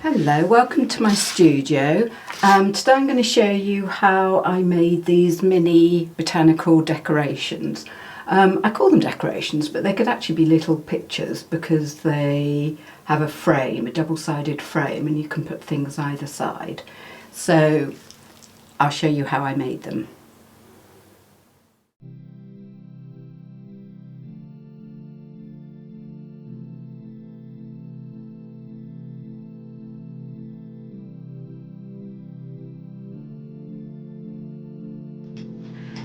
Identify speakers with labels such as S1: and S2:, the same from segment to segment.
S1: Hello, welcome to my studio. Today I'm going to show you how I made these mini botanical decorations. I call them decorations, but they could actually be little pictures because they have a frame, a double-sided frame, and you can put things either side. So I'll show you how I made them.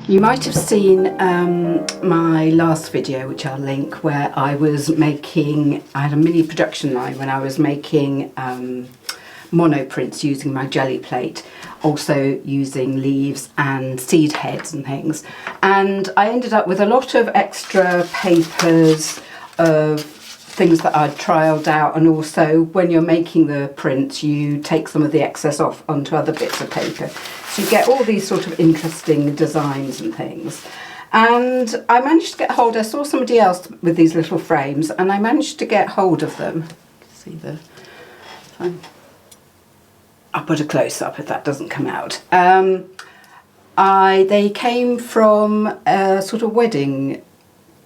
S1: You might have seen my last video, which I'll link, where I had a mini production line when I was making monoprints using my jelly plate, also using leaves and seed heads and things. And I ended up with a lot of extra papers of things that I'd trialled out, and also when you're making the prints you take some of the excess off onto other bits of paper. So you get all these sort of interesting designs and things. And I managed to get hold, I saw somebody else with these little frames and I managed to get hold of them. See the, I'll put a close up if that doesn't come out. They came from sort of wedding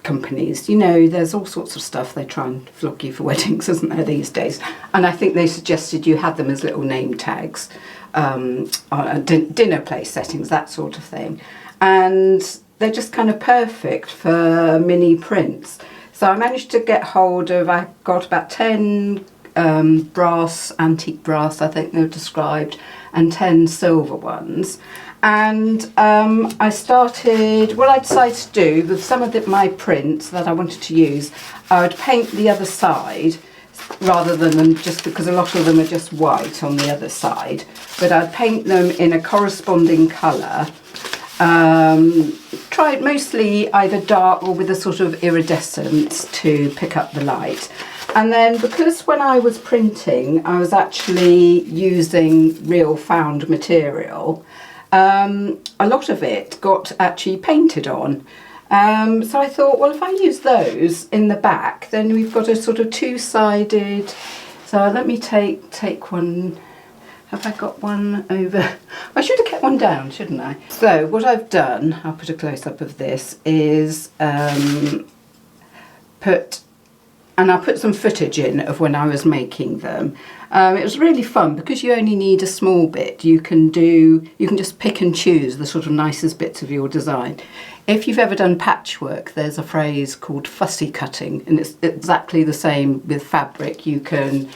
S1: companies. You know, there's all sorts of stuff they try and flog you for weddings, isn't there, these days? And I think they suggested you had them as little name tags, dinner place settings, that sort of thing. And they're just kind of perfect for mini prints. So I managed to get hold of, I got about 10 brass, antique brass, I think they were described, and 10 silver ones. And I started, what I decided to do with some of my prints that I wanted to use, I would paint the other side rather than them, just because a lot of them are just white on the other side, but I'd paint them in a corresponding colour. Try it mostly either dark or with a sort of iridescence to pick up the light. And then because when I was printing I was actually using real found material, a lot of it got actually painted on. So I thought, well, if I use those in the back, then we've got a sort of two-sided. So let me take one. Have I got one over? I should have kept one down, shouldn't I? So what I've done, I'll put a close-up of this, is I'll put some footage in of when I was making them. It was really fun because you only need a small bit. You can just pick and choose the sort of nicest bits of your design. If you've ever done patchwork, there's a phrase called fussy cutting, and it's exactly the same with fabric. You can,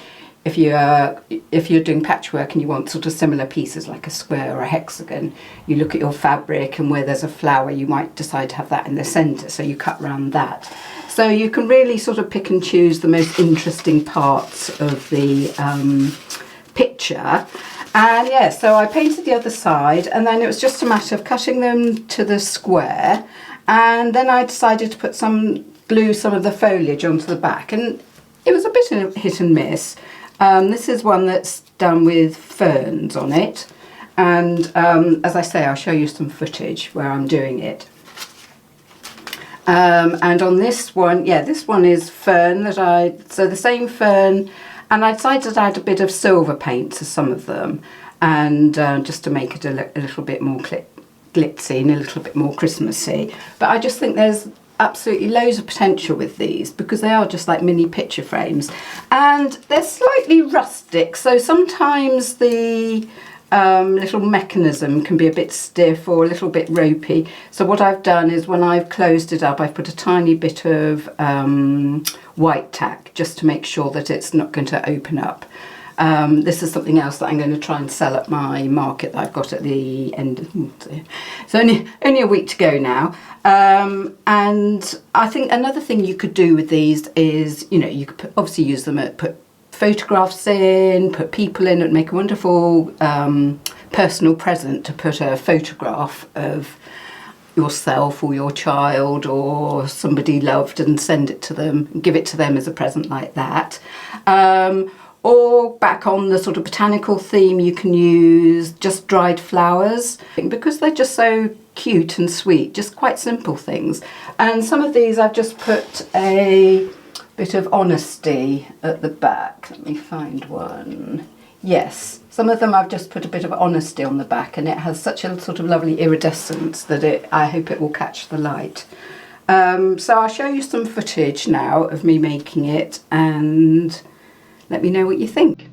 S1: if you're doing patchwork and you want sort of similar pieces like a square or a hexagon, you look at your fabric and where there's a flower you might decide to have that in the centre, so you cut around that. So you can really sort of pick and choose the most interesting parts of the picture. And yeah, so I painted the other side, and then it was just a matter of cutting them to the square, and then I decided to glue some of the foliage onto the back, and it was a bit of hit and miss. This is one that's done with ferns on it, and as I say, I'll show you some footage where I'm doing it. And on this one, yeah, this one is fern so the same fern, and I decided to add a bit of silver paint to some of them, and just to make it a little bit more glitzy and a little bit more Christmassy. But I just think there's absolutely loads of potential with these because they are just like mini picture frames, and they're slightly rustic, so sometimes the little mechanism can be a bit stiff or a little bit ropey. So what I've done is when I've closed it up, I've put a tiny bit of white tack just to make sure that it's not going to open up. This is something else that I'm going to try and sell at my market that I've got at the end of, so only a week to go now. And I think another thing you could do with these is, you know, you could obviously use them put photographs in, put people in. It would make a wonderful personal present to put a photograph of yourself or your child or somebody loved and send it to them, give it to them as a present like that. Or back on the sort of botanical theme, you can use just dried flowers because they're just so cute and sweet, just quite simple things. And some of these I've just put a bit of honesty at the back. Let me find one. Yes, some of them I've just put a bit of honesty on the back, and it has such a sort of lovely iridescence that I hope it will catch the light. So I'll show you some footage now of me making it, and let me know what you think.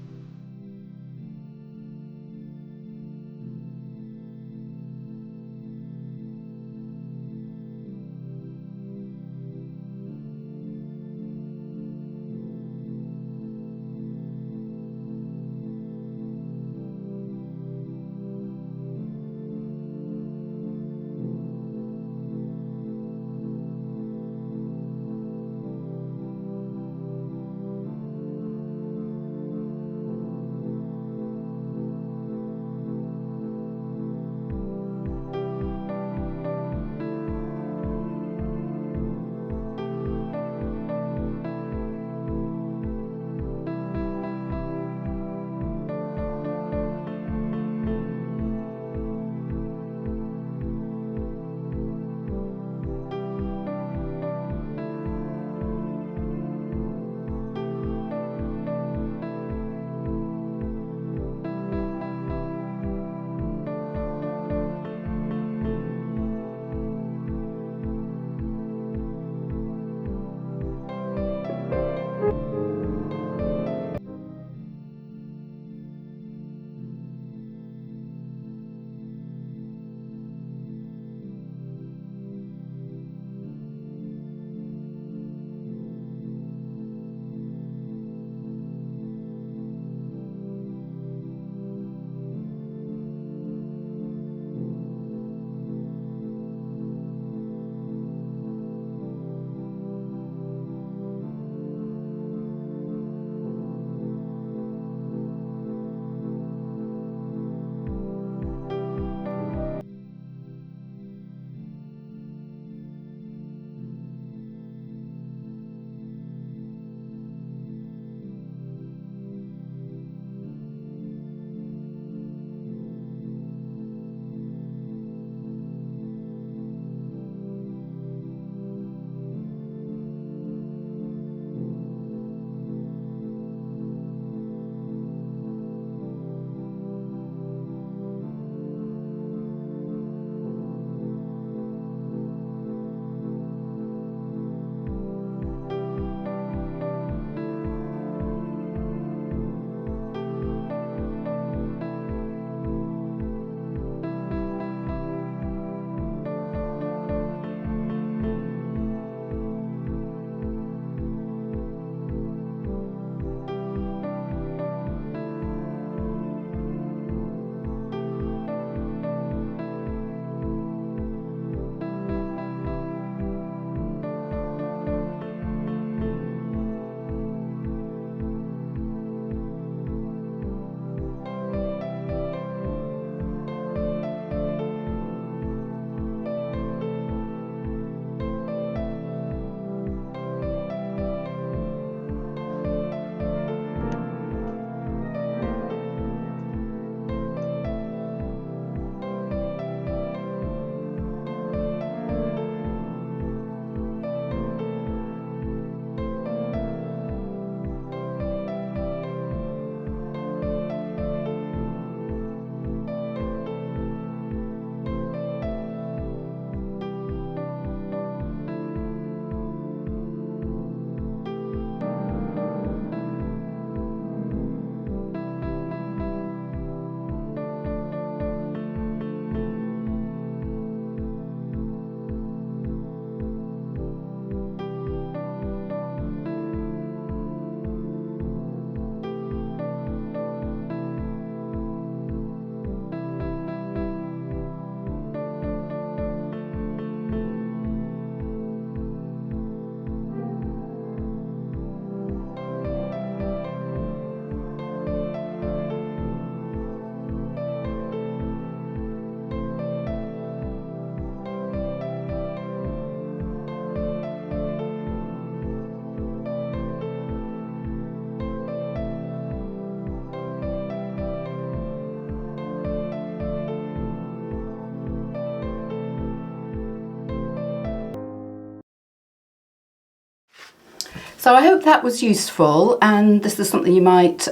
S1: So I hope that was useful, and this is something you might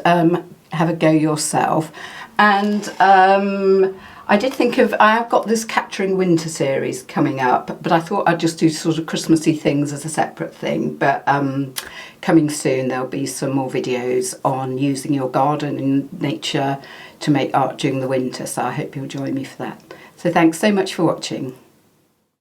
S1: have a go yourself. And I did think of, I have got this Capturing Winter series coming up, but I thought I'd just do sort of Christmassy things as a separate thing. But coming soon there'll be some more videos on using your garden and nature to make art during the winter, so I hope you'll join me for that. So thanks so much for watching.